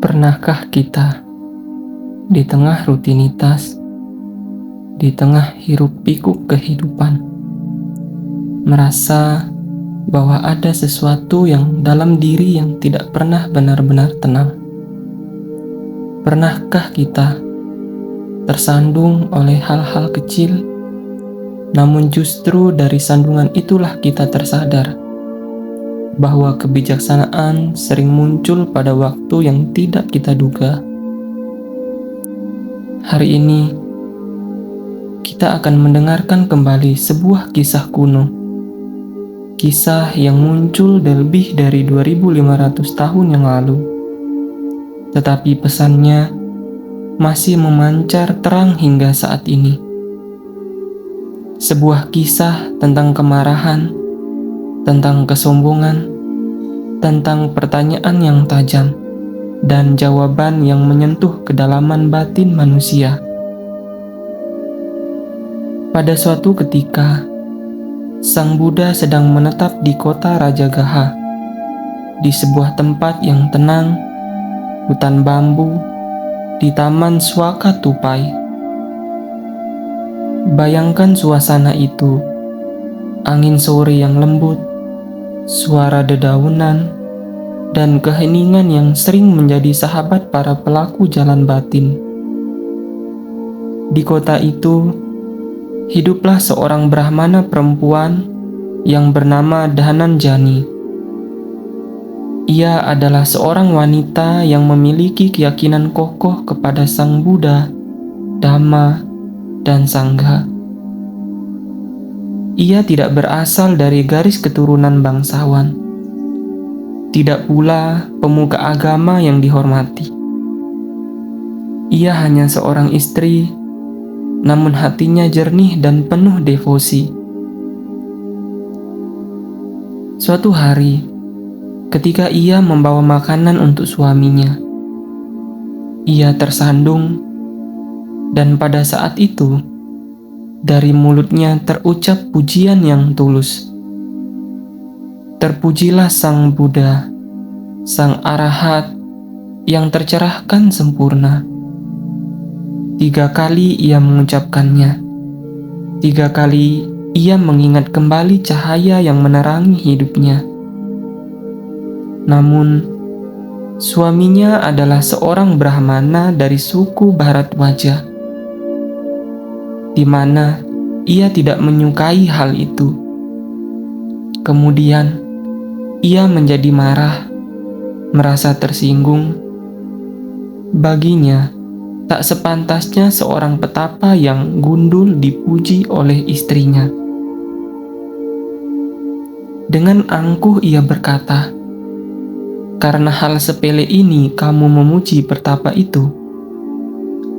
Pernahkah kita di tengah rutinitas, di tengah hiruk-pikuk kehidupan, merasa bahwa ada sesuatu yang dalam diri yang tidak pernah benar-benar tenang? Pernahkah kita tersandung oleh hal-hal kecil, namun justru dari sandungan itulah kita tersadar bahwa kebijaksanaan sering muncul pada waktu yang tidak kita duga? Hari ini, kita akan mendengarkan kembali sebuah kisah kuno. Kisah yang muncul lebih dari 2500 tahun yang lalu. Tetapi pesannya masih memancar terang hingga saat ini. Sebuah kisah tentang kemarahan, tentang kesombongan, tentang pertanyaan yang tajam, dan jawaban yang menyentuh kedalaman batin manusia. Pada suatu ketika, Sang Buddha sedang menetap di kota Rajagaha, di sebuah tempat yang tenang, hutan bambu, di Taman Swaka Tupai. Bayangkan suasana itu, angin sore yang lembut, suara dedaunan, dan keheningan yang sering menjadi sahabat para pelaku jalan batin. Di kota itu, hiduplah seorang Brahmana perempuan yang bernama Dhananjani. Ia adalah seorang wanita yang memiliki keyakinan kokoh kepada Sang Buddha, Dhamma, dan Sangha. Ia tidak berasal dari garis keturunan bangsawan, tidak pula pemuka agama yang dihormati. Ia hanya seorang istri, namun hatinya jernih dan penuh devosi. Suatu hari, ketika ia membawa makanan untuk suaminya, ia tersandung, dan pada saat itu, dari mulutnya terucap pujian yang tulus. Terpujilah Sang Buddha, Sang Arahat yang tercerahkan sempurna. 3 kali ia mengucapkannya. 3 kali ia mengingat kembali cahaya yang menerangi hidupnya. Namun, suaminya adalah seorang Brahmana dari suku Bharadwaja, di mana ia tidak menyukai hal itu. Kemudian, ia menjadi marah, merasa tersinggung. Baginya, tak sepantasnya seorang petapa yang gundul dipuji oleh istrinya. Dengan angkuh ia berkata, "Karena hal sepele ini kamu memuji petapa itu,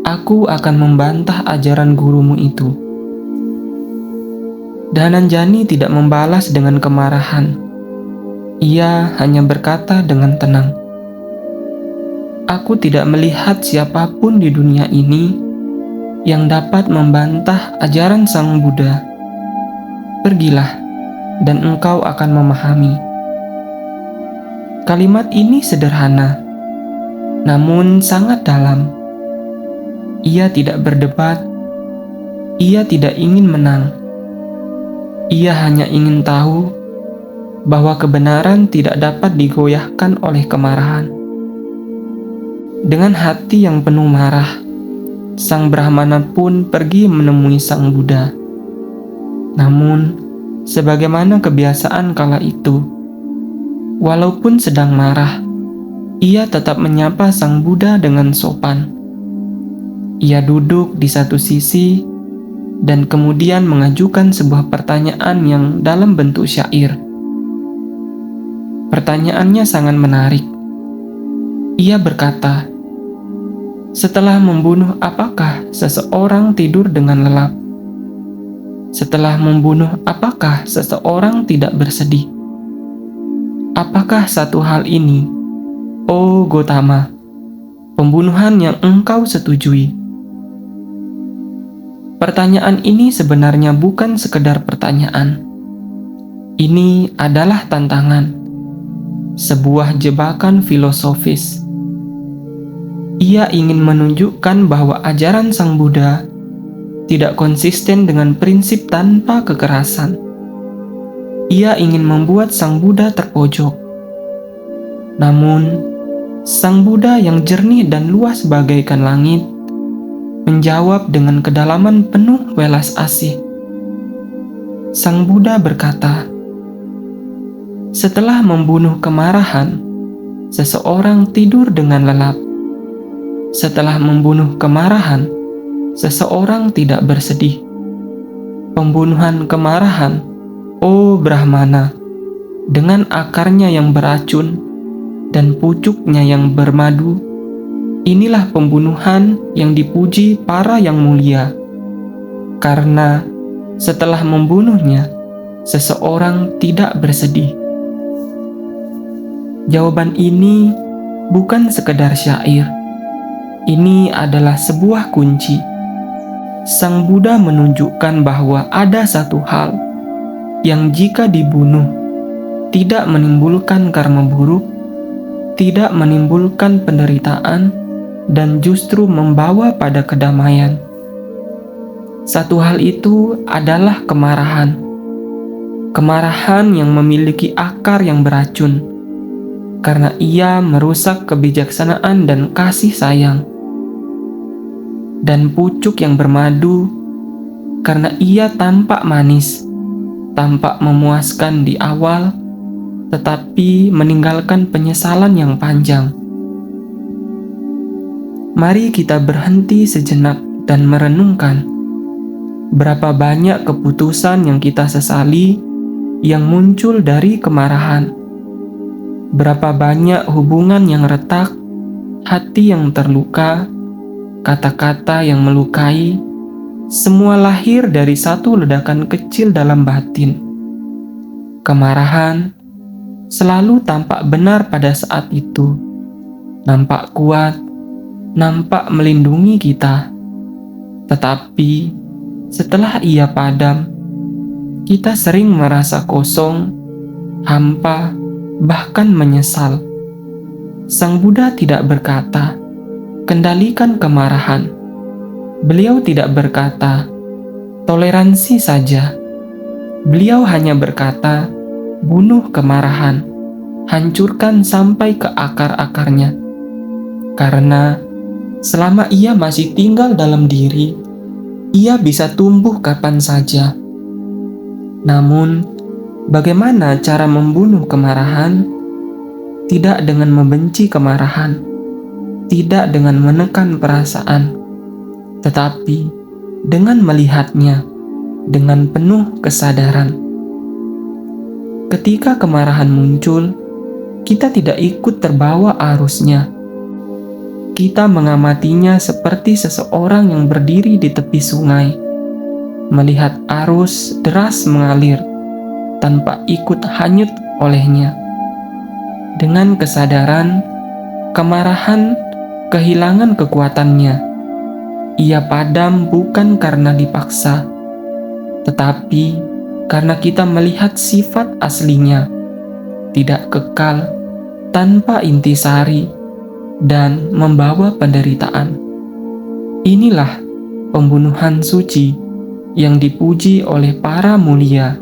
aku akan membantah ajaran gurumu itu." Dhananjani tidak membalas dengan kemarahan. Ia hanya berkata dengan tenang, "Aku tidak melihat siapapun di dunia ini yang dapat membantah ajaran Sang Buddha. Pergilah, dan engkau akan memahami." Kalimat ini sederhana, namun sangat dalam. Ia tidak berdebat, ia tidak ingin menang. Ia hanya ingin tahu bahwa kebenaran tidak dapat digoyahkan oleh kemarahan. Dengan hati yang penuh marah, Sang Brahmana pun pergi menemui Sang Buddha. Namun, sebagaimana kebiasaan kala itu, walaupun sedang marah, ia tetap menyapa Sang Buddha dengan sopan. Ia duduk di satu sisi dan kemudian mengajukan sebuah pertanyaan yang dalam bentuk syair. Pertanyaannya sangat menarik. Ia berkata, "Setelah membunuh, apakah seseorang tidur dengan lelap? Setelah membunuh, apakah seseorang tidak bersedih? Apakah satu hal ini, oh Gotama, pembunuhan yang engkau setujui?" Pertanyaan ini sebenarnya bukan sekedar pertanyaan. Ini adalah tantangan, sebuah jebakan filosofis. Ia ingin menunjukkan bahwa ajaran Sang Buddha tidak konsisten dengan prinsip tanpa kekerasan. Ia ingin membuat Sang Buddha terpojok. Namun, Sang Buddha yang jernih dan luas bagaikan langit menjawab dengan kedalaman penuh welas asih. Sang Buddha berkata, "Setelah membunuh kemarahan, seseorang tidur dengan lelap. Setelah membunuh kemarahan, seseorang tidak bersedih. Pembunuhan kemarahan, oh Brahmana, dengan akarnya yang beracun dan pucuknya yang bermadu, inilah pembunuhan yang dipuji para yang mulia. Karena setelah membunuhnya, seseorang tidak bersedih." Jawaban ini bukan sekedar syair. Ini adalah sebuah kunci. Sang Buddha menunjukkan bahwa ada satu hal yang jika dibunuh tidak menimbulkan karma buruk, tidak menimbulkan penderitaan, dan justru membawa pada kedamaian. Satu hal itu adalah kemarahan. Kemarahan yang memiliki akar yang beracun, karena ia merusak kebijaksanaan dan kasih sayang. Dan pucuk yang bermadu, karena ia tampak manis, tampak memuaskan di awal, tetapi meninggalkan penyesalan yang panjang. Mari kita berhenti sejenak dan merenungkan berapa banyak keputusan yang kita sesali yang muncul dari kemarahan. Berapa banyak hubungan yang retak, hati yang terluka, kata-kata yang melukai, semua lahir dari satu ledakan kecil dalam batin. Kemarahan selalu tampak benar pada saat itu, nampak kuat, nampak melindungi kita. Tetapi setelah ia padam, kita sering merasa kosong, hampa, bahkan menyesal. Sang Buddha tidak berkata, "Kendalikan kemarahan." Beliau tidak berkata, "Toleransi saja." Beliau hanya berkata, "Bunuh kemarahan, hancurkan sampai ke akar-akarnya." Karena selama ia masih tinggal dalam diri, ia bisa tumbuh kapan saja. Namun, bagaimana cara membunuh kemarahan? Tidak dengan membenci kemarahan, tidak dengan menekan perasaan, tetapi dengan melihatnya dengan penuh kesadaran. Ketika kemarahan muncul, kita tidak ikut terbawa arusnya. Kita mengamatinya seperti seseorang yang berdiri di tepi sungai, melihat arus deras mengalir tanpa ikut hanyut olehnya. Dengan kesadaran, kemarahan kehilangan kekuatannya. Ia padam bukan karena dipaksa, tetapi karena kita melihat sifat aslinya, tidak kekal, tanpa intisari, dan membawa penderitaan. Inilah pembunuhan suci yang dipuji oleh para mulia.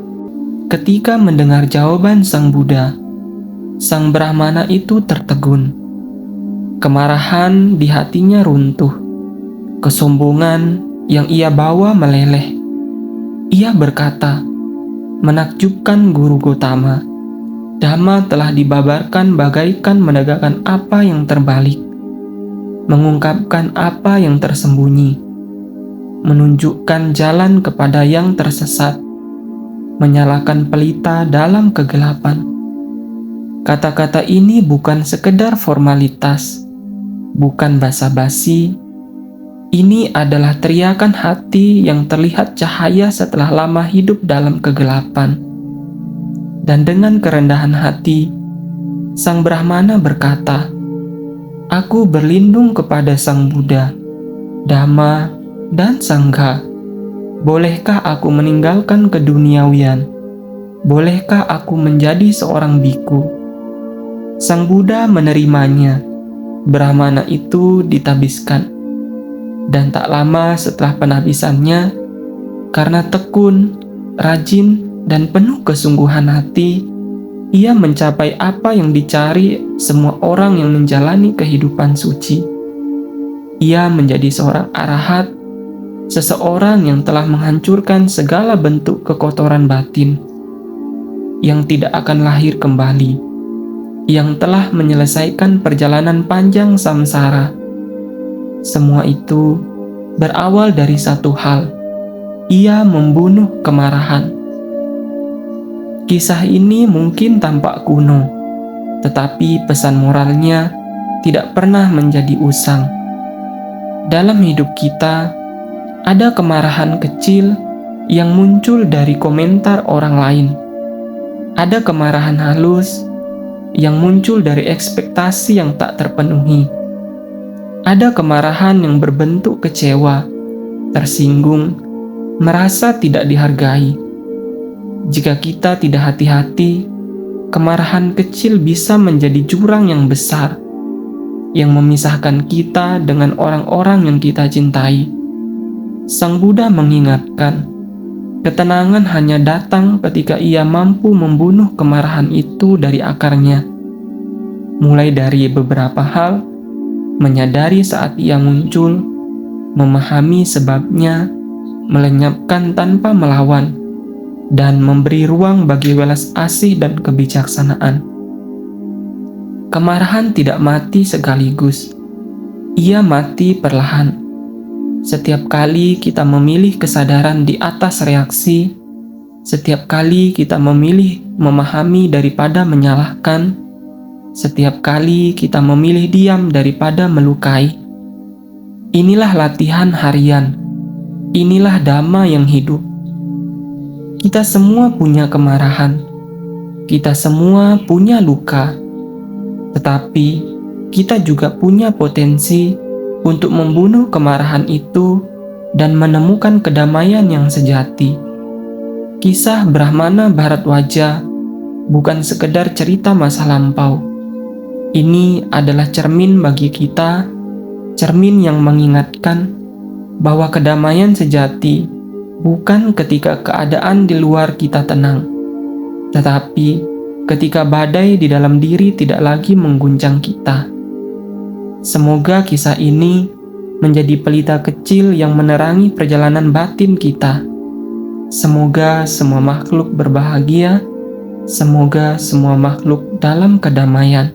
Ketika mendengar jawaban Sang Buddha, Sang Brahmana itu tertegun. Kemarahan di hatinya runtuh. Kesombongan yang ia bawa meleleh. Ia berkata, "Menakjubkan Guru Gotama, Dhamma telah dibabarkan bagaikan menegakkan apa yang terbalik, mengungkapkan apa yang tersembunyi, menunjukkan jalan kepada yang tersesat, menyalakan pelita dalam kegelapan." Kata-kata ini bukan sekedar formalitas, bukan basa-basi. Ini adalah teriakan hati yang terlihat cahaya setelah lama hidup dalam kegelapan. Dan dengan kerendahan hati, Sang Brahmana berkata, "Aku berlindung kepada Sang Buddha, Dhamma, dan Sangha. Bolehkah aku meninggalkan keduniawian? Bolehkah aku menjadi seorang biku?" Sang Buddha menerimanya, Brahmana itu ditabiskan. Dan tak lama setelah penabisannya, karena tekun, rajin, dan penuh kesungguhan hati, ia mencapai apa yang dicari semua orang yang menjalani kehidupan suci. Ia menjadi seorang arahat, seseorang yang telah menghancurkan segala bentuk kekotoran batin, yang tidak akan lahir kembali, yang telah menyelesaikan perjalanan panjang samsara. Semua itu berawal dari satu hal: ia membunuh kemarahan. Kisah ini mungkin tampak kuno, tetapi pesan moralnya tidak pernah menjadi usang. Dalam hidup kita, ada kemarahan kecil yang muncul dari komentar orang lain. Ada kemarahan halus yang muncul dari ekspektasi yang tak terpenuhi. Ada kemarahan yang berbentuk kecewa, tersinggung, merasa tidak dihargai. Jika kita tidak hati-hati, kemarahan kecil bisa menjadi jurang yang besar, yang memisahkan kita dengan orang-orang yang kita cintai. Sang Buddha mengingatkan, ketenangan hanya datang ketika ia mampu membunuh kemarahan itu dari akarnya. Mulai dari beberapa hal, menyadari saat ia muncul, memahami sebabnya, melenyapkan tanpa melawan, dan memberi ruang bagi welas asih dan kebijaksanaan. Kemarahan tidak mati sekaligus, ia mati perlahan. Setiap kali kita memilih kesadaran di atas reaksi, setiap kali kita memilih memahami daripada menyalahkan, setiap kali kita memilih diam daripada melukai. Inilah latihan harian, inilah dhamma yang hidup. Kita semua punya kemarahan, kita semua punya luka, tetapi kita juga punya potensi untuk membunuh kemarahan itu dan menemukan kedamaian yang sejati. Kisah Brahmana Bharadwaja bukan sekedar cerita masa lampau. Ini adalah cermin bagi kita, cermin yang mengingatkan bahwa kedamaian sejati bukan ketika keadaan di luar kita tenang, tetapi ketika badai di dalam diri tidak lagi mengguncang kita. Semoga kisah ini menjadi pelita kecil yang menerangi perjalanan batin kita. Semoga semua makhluk berbahagia, semoga semua makhluk dalam kedamaian.